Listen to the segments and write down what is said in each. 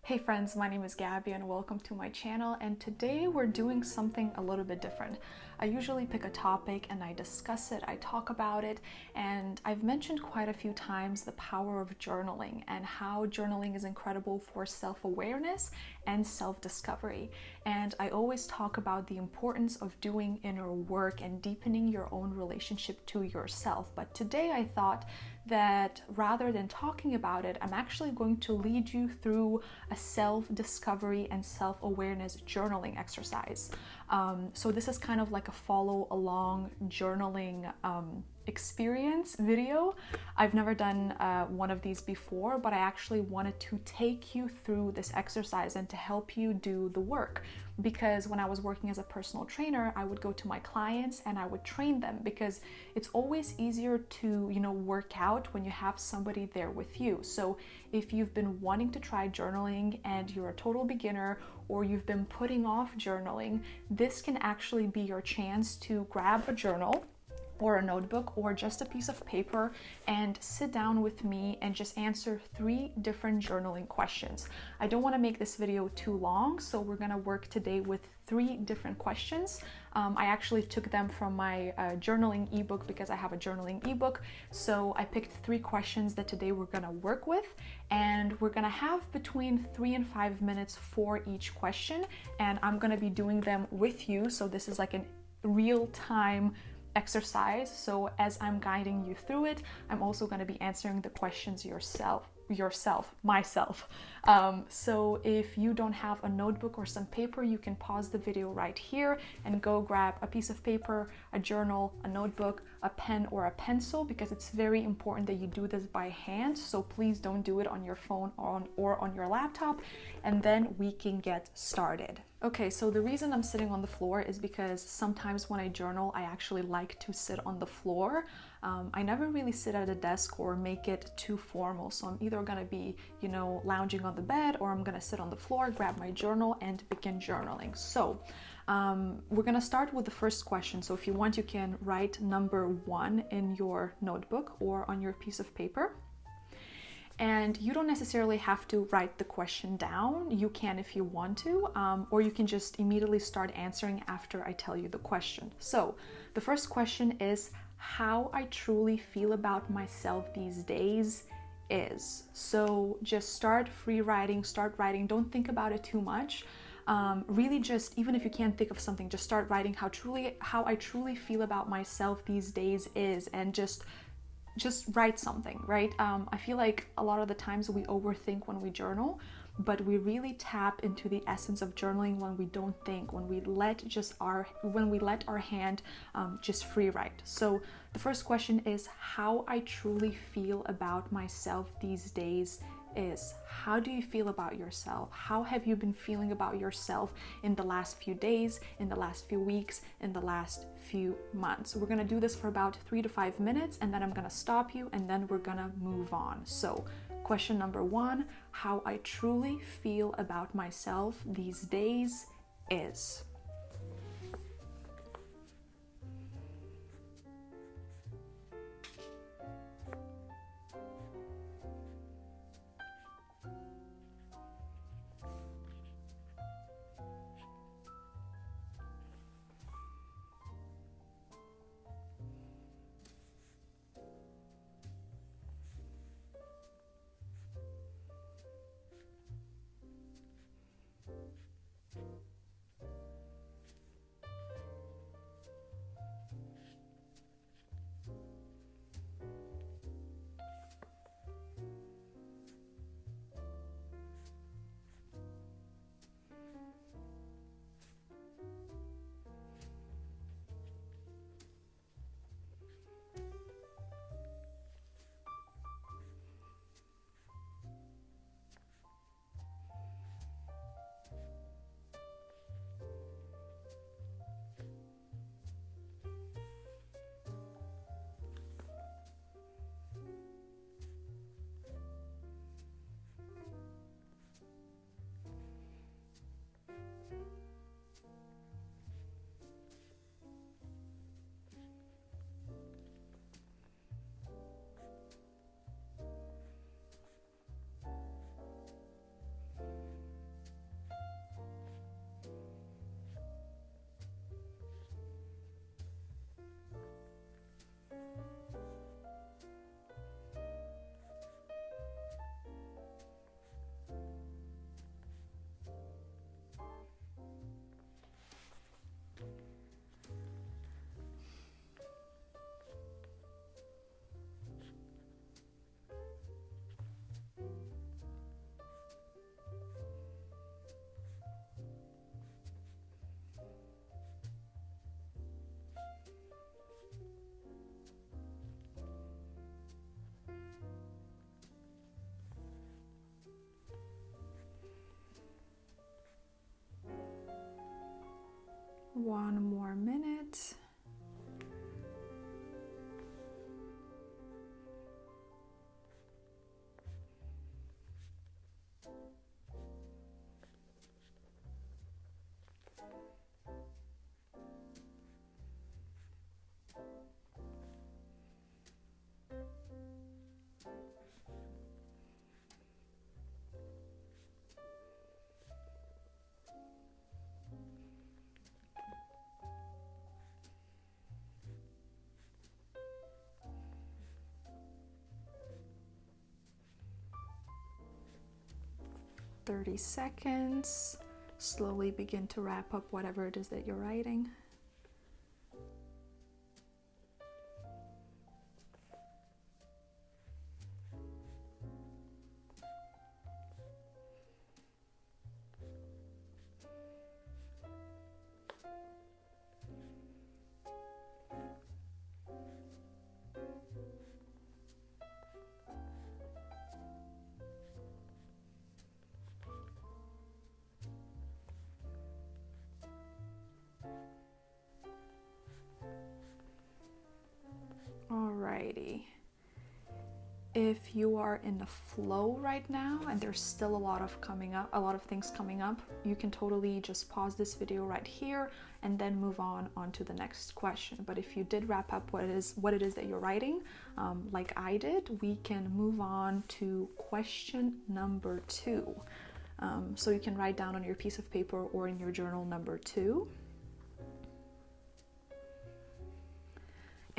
Hey friends, my name is Gabby and welcome to my channel, and today we're doing something a little bit different. I usually pick a topic and I discuss it, I talk about it, and I've mentioned quite a few times the power of journaling and how journaling is incredible for self-awareness and self-discovery. And I always talk about the importance of doing inner work and deepening your own relationship to yourself. But today I thought that rather than talking about it, I'm actually going to lead you through a self-discovery and self-awareness journaling exercise. So this is kind of like a follow along journaling experience video. I've never done one of these before, but I actually wanted to take you through this exercise and to help you do the work. Because when I was working as a personal trainer, I would go to my clients and I would train them, because it's always easier to, work out when you have somebody there with you. So if you've been wanting to try journaling and you're a total beginner, or you've been putting off journaling, this can actually be your chance to grab a journal or a notebook or just a piece of paper and sit down with me and just answer 3 different journaling questions. I don't want to make this video too long, so we're going to work today with 3 different questions. I actually took them from my journaling ebook, because I have a journaling ebook. So I picked 3 questions that today we're going to work with, and we're going to have between 3 and 5 minutes for each question, and I'm going to be doing them with you. So this is like a real-time exercise. So as I'm guiding you through it, I'm also going to be answering the questions myself. So if you don't have a notebook or some paper, you can pause the video right here and go grab a piece of paper, a journal, a notebook, a pen or a pencil, because it's very important that you do this by hand. So please don't do it on your phone or on your laptop, and then we can get started. Okay, so the reason I'm sitting on the floor is because sometimes when I journal, I actually like to sit on the floor. I never really sit at a desk or make it too formal. So I'm either gonna be, lounging on the bed, or I'm gonna sit on the floor, grab my journal and begin journaling. So we're gonna start with the first question. So if you want, you can write number 1 in your notebook or on your piece of paper. And you don't necessarily have to write the question down. You can if you want to, or you can just immediately start answering after I tell you the question. So the first question is, how I truly feel about myself these days is. So just start free writing, start writing. Don't think about it too much. Really just, even if you can't think of something, just start writing how I truly feel about myself these days is, and just write something, right? I feel like a lot of the times we overthink when we journal, but we really tap into the essence of journaling when we don't think, when we let our hand just free write. So the first question is, how I truly feel about myself these days is. How do you feel about yourself? How have you been feeling about yourself in the last few days, in the last few weeks, in the last few months? We're gonna do this for about 3 to 5 minutes, and then I'm gonna stop you, and then we're gonna move on. So question number 1, how I truly feel about myself these days is. 1 more minute. "30 seconds. Slowly begin to wrap up whatever it is that you're writing. Alrighty. If you are in the flow right now and there's still a lot of things coming up, you can totally just pause this video right here and then move on to the next question. But if you did wrap up what it is that you're writing, like I did, we can move on to question number 2. So you can write down on your piece of paper or in your journal number 2.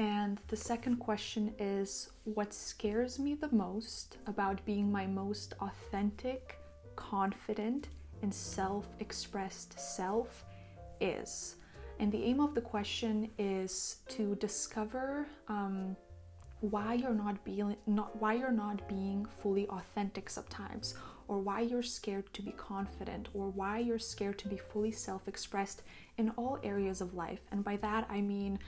And the second question is, what scares me the most about being my most authentic, confident, and self-expressed self is? And the aim of the question is to discover why you're not being fully authentic sometimes, or why you're scared to be confident, or why you're scared to be fully self-expressed in all areas of life. And by that I mean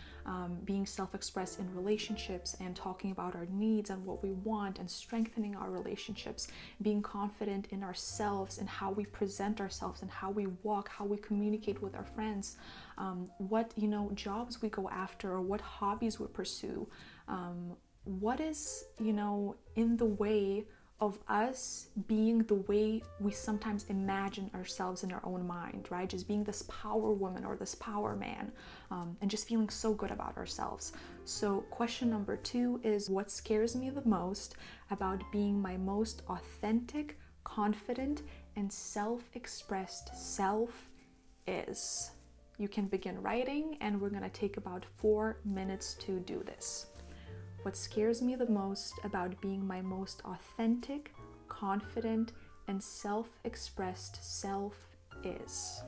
being self-expressed in relationships and talking about our needs and what we want and strengthening our relationships, being confident in ourselves and how we present ourselves and how we walk, how we communicate with our friends, what jobs we go after, or what hobbies we pursue, what is in the way of us being the way we sometimes imagine ourselves in our own mind, right? Just being this power woman or this power man, and just feeling so good about ourselves. So question number 2 is, what scares me the most about being my most authentic, confident, and self-expressed self is? You can begin writing, and we're gonna take about 4 minutes to do this. What scares me the most about being my most authentic, confident, and self-expressed self is?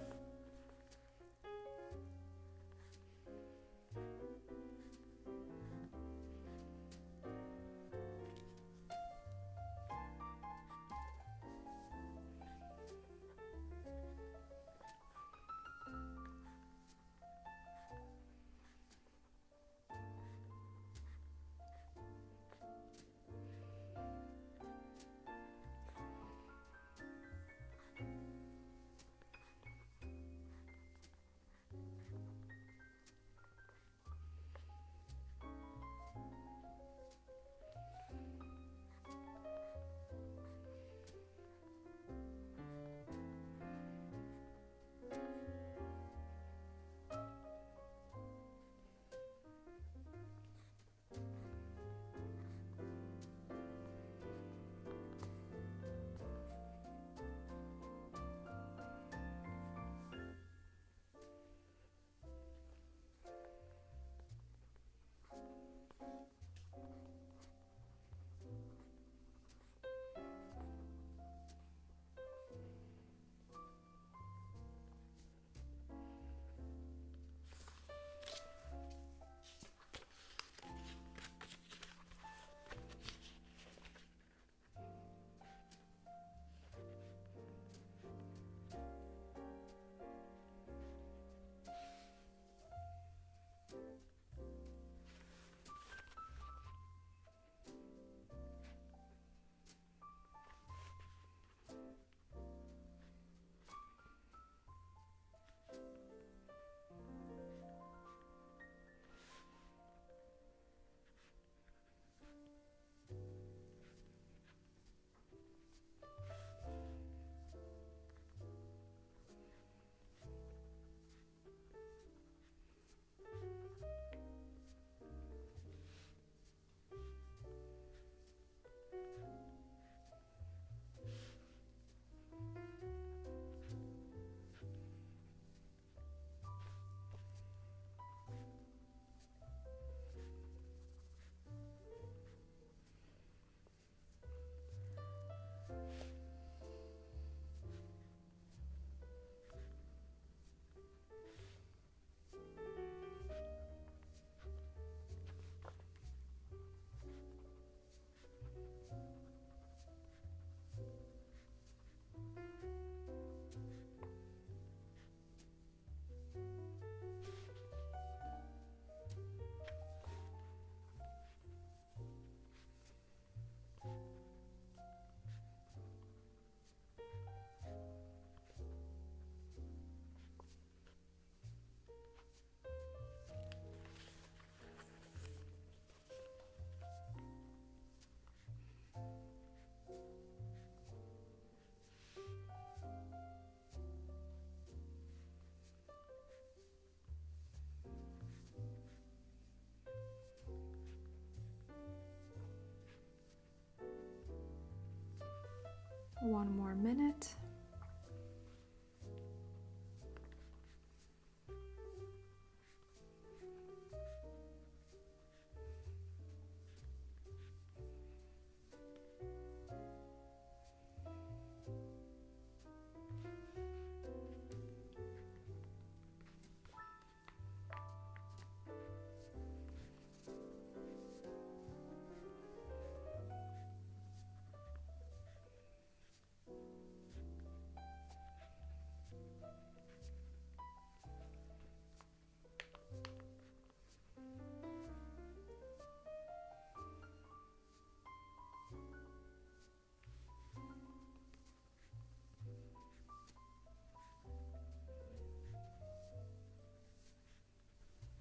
1 more minute.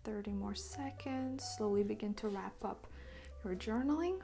Thirty more seconds. Slowly begin to wrap up your journaling.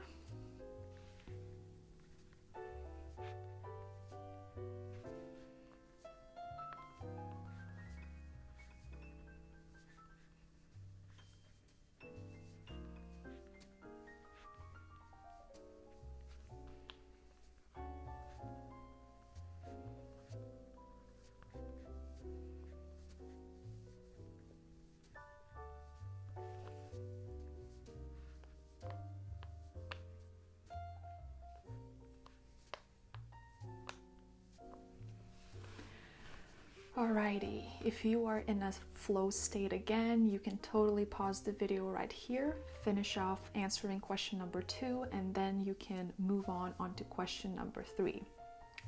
Alrighty, if you are in a flow state again, you can totally pause the video right here, finish off answering question number 2, and then you can move on to question number 3.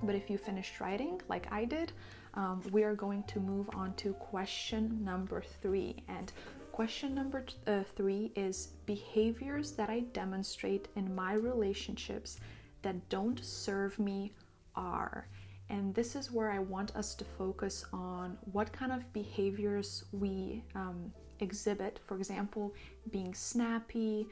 But if you finished writing like I did, we are going to move on to question number 3. And question number 3 is behaviors that I demonstrate in my relationships that don't serve me are. And this is where I want us to focus on what kind of behaviors we exhibit. For example, being snappy,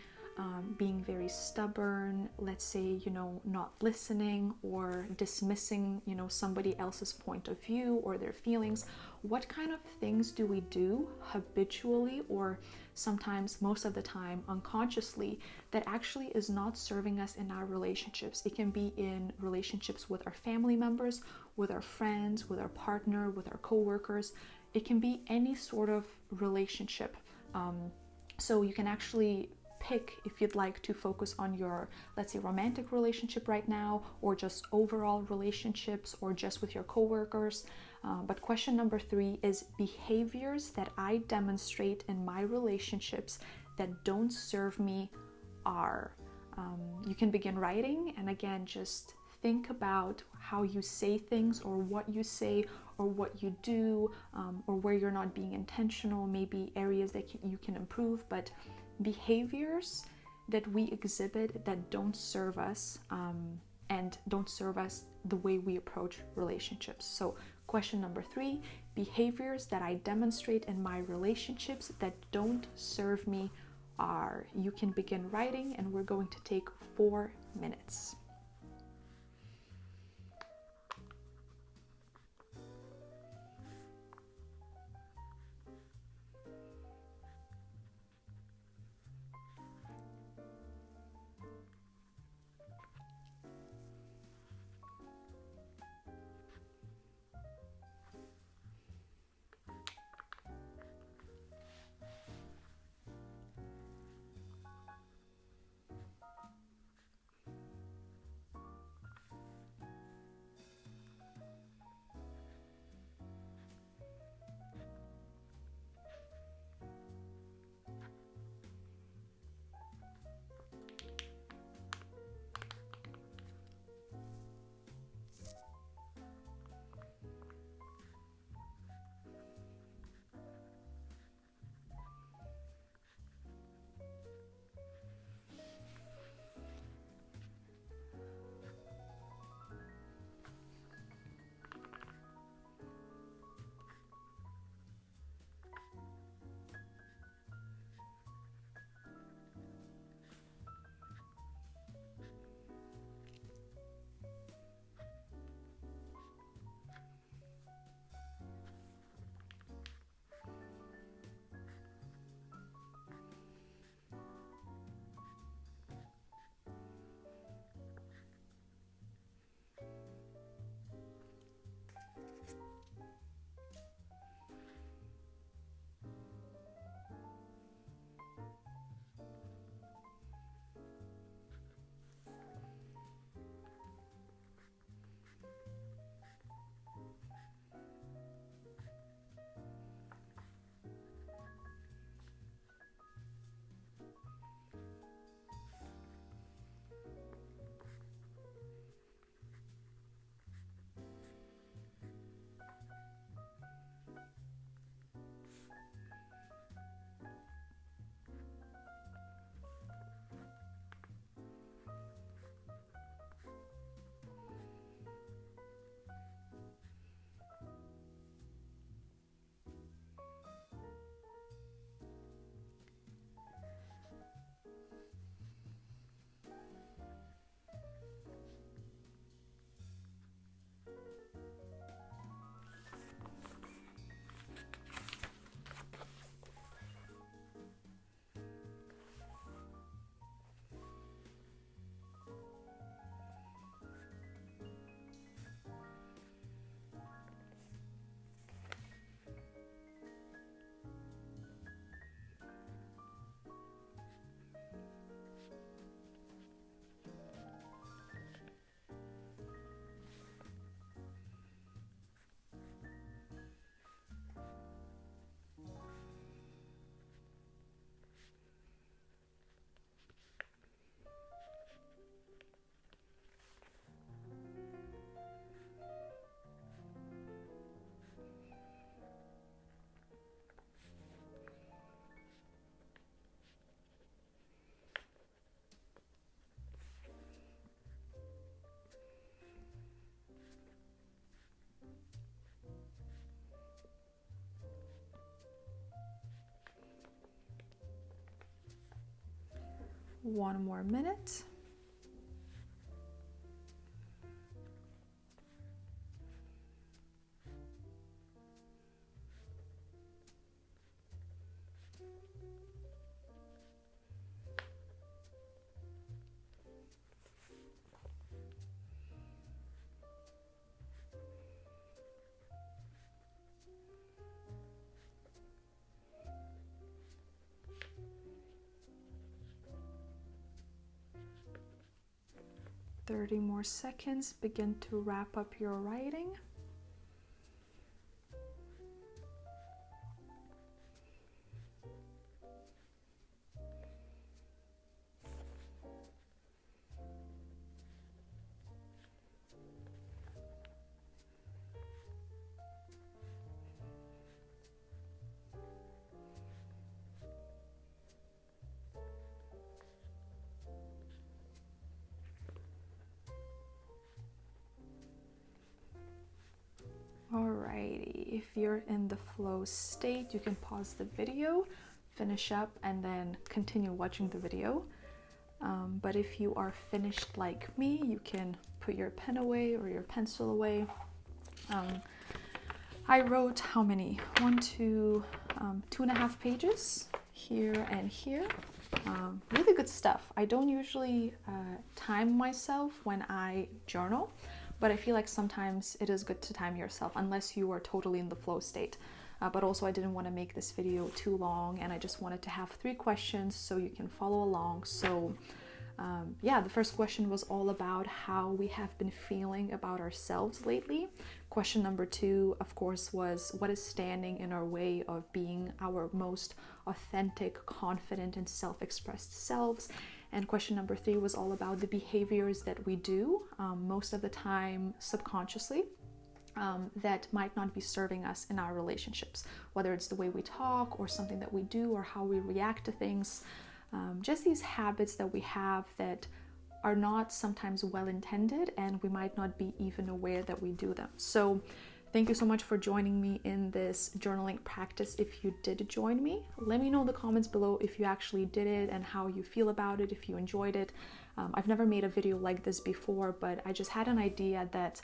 being very stubborn, let's say, not listening or dismissing, somebody else's point of view or their feelings. What kind of things do we do habitually, or sometimes, most of the time, unconsciously, that actually is not serving us in our relationships? It can be in relationships with our family members, with our friends, with our partner, with our coworkers. It can be any sort of relationship. So you can actually pick if you'd like to focus on your, let's say, romantic relationship right now, or just overall relationships, or just with your coworkers. But question number 3 is behaviors that I demonstrate in my relationships that don't serve me are. You can begin writing, and again, just think about how you say things, or what you say, or what you do, or where you're not being intentional, maybe areas that you can improve, but behaviors that we exhibit that don't serve us, and don't serve us the way we approach relationships. So question number 3, behaviors that I demonstrate in my relationships that don't serve me are. You can begin writing, and we're going to take 4 minutes. 1 more minute. More seconds. Begin to wrap up your writing. Alrighty, if you're in the flow state, you can pause the video, finish up, and then continue watching the video. But if you are finished like me, you can put your pen away or your pencil away. I wrote how many? 2.5 pages here and here. Really good stuff. I don't usually time myself when I journal, but I feel like sometimes it is good to time yourself unless you are totally in the flow state. But also I didn't want to make this video too long, and I just wanted to have 3 questions so you can follow along. So yeah, the first question was all about how we have been feeling about ourselves lately. Question number 2, of course, was what is standing in our way of being our most authentic, confident, and self-expressed selves. And question number 3 was all about the behaviors that we do, most of the time subconsciously, that might not be serving us in our relationships, whether it's the way we talk or something that we do or how we react to things. Just these habits that we have that are not sometimes well intended, and we might not be even aware that we do them. So thank you so much for joining me in this journaling practice. If you did join me, let me know in the comments below if you actually did it and how you feel about it, if you enjoyed it. I've never made a video like this before, but I just had an idea that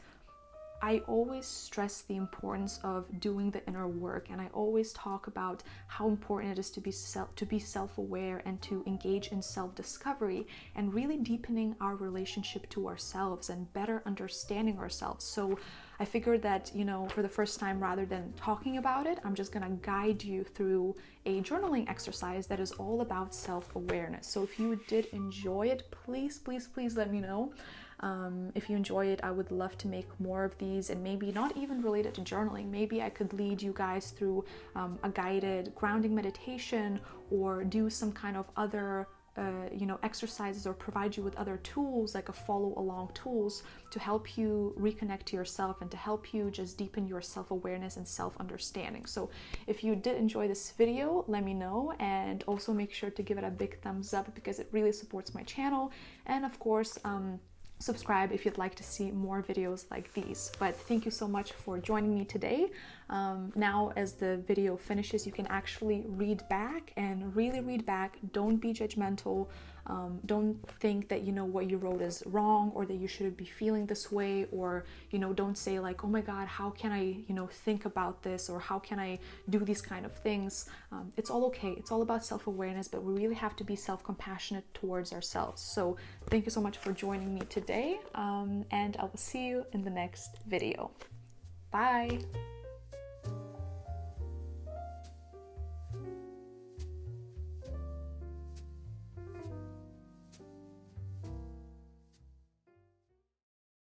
I always stress the importance of doing the inner work, and I always talk about how important it is to be self-aware and to engage in self-discovery and really deepening our relationship to ourselves and better understanding ourselves. So I figured that, you know, for the first time, rather than talking about it, I'm just gonna guide you through a journaling exercise that is all about self-awareness. So if you did enjoy it, please let me know. If you enjoy it, I would love to make more of these, and maybe not even related to journaling. Maybe I could lead you guys through a guided grounding meditation, or do some kind of other exercises, or provide you with other tools, like a follow along tools, to help you reconnect to yourself and to help you just deepen your self-awareness and self-understanding. So if you did enjoy this video, let me know, and also make sure to give it a big thumbs up because it really supports my channel. And of course, subscribe if you'd like to see more videos like these. But thank you so much for joining me today. Now as the video finishes, you can actually read back and really read back. Don't be judgmental. Don't think that, you know, what you wrote is wrong, or that you shouldn't be feeling this way, or, you know, don't say like, oh my God, how can I, you know, think about this, or how can I do these kind of things. It's all okay. It's all about self-awareness, but we really have to be self-compassionate towards ourselves. So thank you so much for joining me today, and I will see you in the next video. Bye.